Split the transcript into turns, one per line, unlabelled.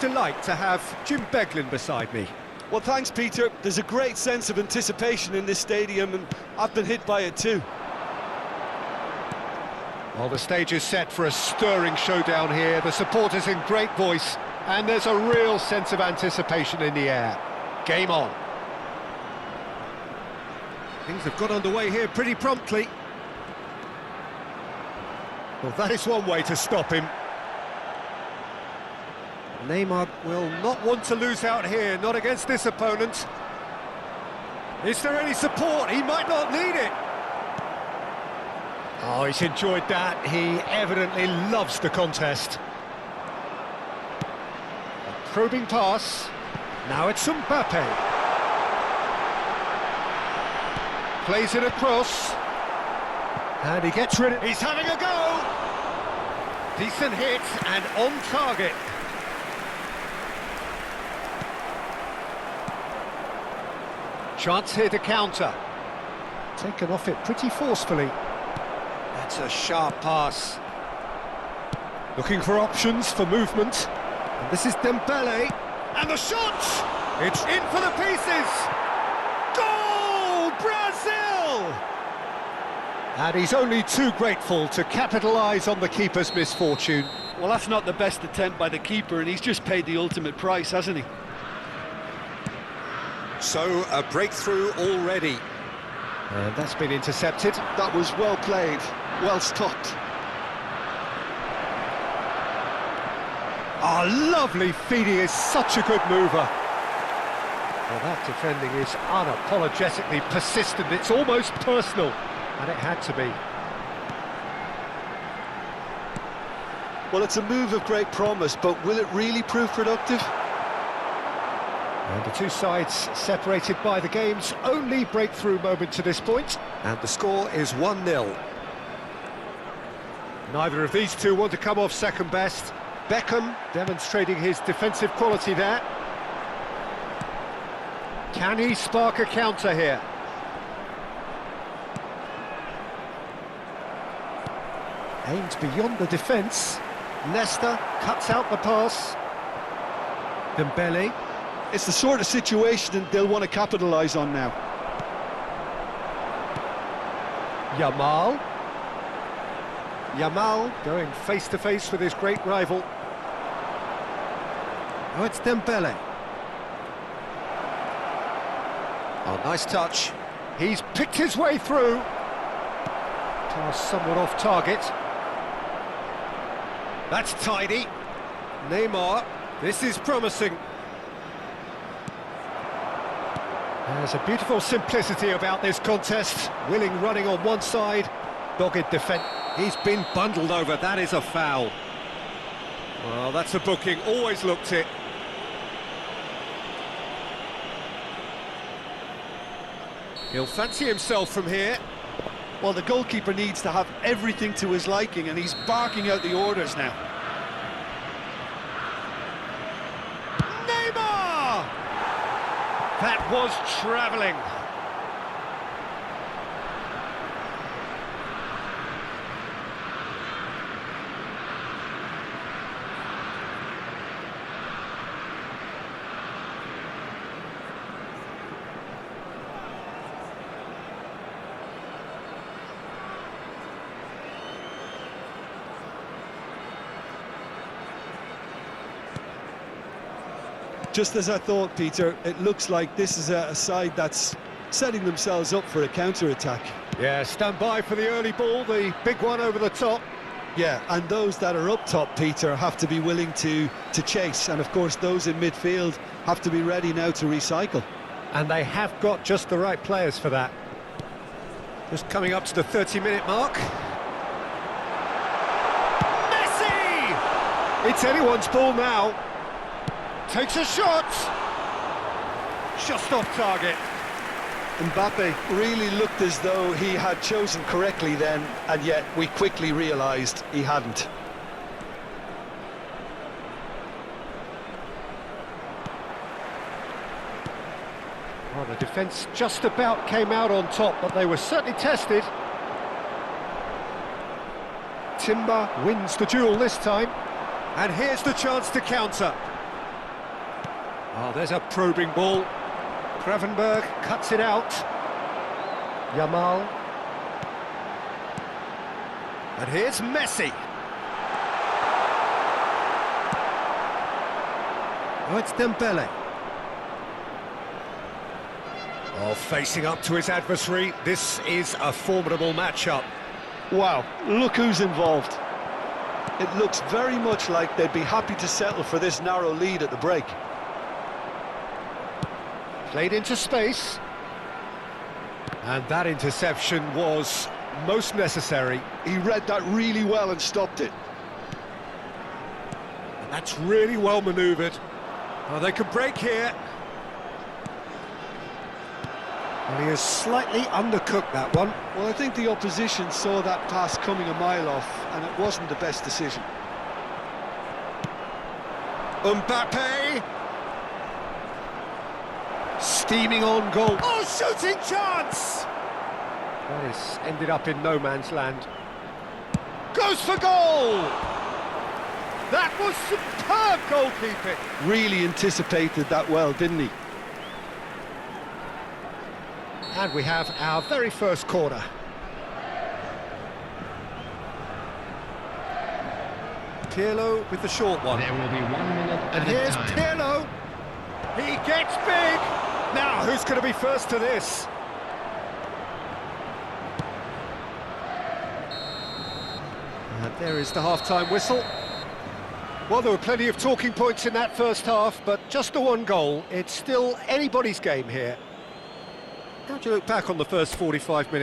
delight to have Jim Beglin beside me.
Well, thanks, Peter. There's a great sense of anticipation in this stadium, and I've been hit by it too.
Well, the stage is set for a stirring showdown here. The supporters in great voice, and there's a real sense of anticipation in the air. Game on. Things have got underway here pretty promptly. Well, that is one way to stop him. Neymar will not want to lose out here, not against this opponent. Is there any support? He might not need it. Oh, he's enjoyed that. He evidently loves the contest. A probing pass. Now it's Mbappe. Plays it across. And he gets rid of it. He's having a go! Decent hit and on target. Chance here to counter. Taken off it pretty forcefully. That's a sharp pass. Looking for options for movement. And this is Dembele. And the shot! It's in for the pieces! Goal! Brazil! And he's only too grateful to capitalise on the keeper's misfortune.
Well, that's not the best attempt by the keeper, and he's just paid the ultimate price, hasn't he?
So, a breakthrough already. And that's been intercepted.
That was well played, well stopped.
Oh, lovely feed, he is such a good mover. Well, that defending is unapologetically persistent, it's almost personal, and it had to be.
Well, it's a move of great promise, but will it really prove productive?
And the two sides separated by the game's only breakthrough moment to this point. And the score is 1-0. Neither of these two want to come off second best. Beckham demonstrating his defensive quality there. Can he spark a counter here? Aimed beyond the defence. Leicester cuts out the pass. Dembele.
It's the sort of situation they'll want to capitalise on now.
Yamal. Yamal going face-to-face with his great rival. Now it's Dembele. Oh, nice touch. He's picked his way through. Pass somewhat off target. That's tidy. Neymar, this is promising. There's a beautiful simplicity about this contest. Willing running on one side, dogged defence. He's been bundled over, that is a foul. Well, that's a booking, always looked it. He'll fancy himself from here.
Well, the goalkeeper needs to have everything to his liking, and he's barking out the orders now.
Neymar! That was travelling.
Just as I thought, Peter, it looks like this is a side that's setting themselves up for a counter-attack.
Yeah, stand by for the early ball, the big one over the top.
Yeah, and those that are up top, Peter, have to be willing to chase, and of course those in midfield have to be ready now to recycle.
And they have got just the right players for that. Just coming up to the 30-minute mark. Messi! It's anyone's ball now. Takes a shot! Just off target.
Mbappe really looked as though he had chosen correctly then, and yet we quickly realised he hadn't.
Well, the defence just about came out on top, but they were certainly tested. Timber wins the duel this time, and here's the chance to counter. Oh, there's a probing ball. Gravenberg cuts it out. Yamal. And here's Messi. Oh, it's Dembele. Oh, facing up to his adversary. This is a formidable matchup.
Wow, look who's involved. It looks very much like they'd be happy to settle for this narrow lead at the break.
Played into space. And that interception was most necessary.
He read that really well and stopped it.
And that's really well manoeuvred. Oh, they could break here. Well, he has slightly undercooked that one.
Well, I think the opposition saw that pass coming a mile off, and it wasn't the best decision.
Mbappe! Steaming on goal. Oh, shooting chance! That is ended up in no man's land. Goes for goal! That was superb goalkeeping.
Really anticipated that well, didn't he?
And we have our very first corner. Pirlo with the short one.
There will be 1 minute
And
at
here's
a time.
Pirlo. He gets big. Now, who's going to be first to this? And there is the half-time whistle. Well, there were plenty of talking points in that first half, but just the one goal. It's still anybody's game here. How do you look back on the first 45 minutes?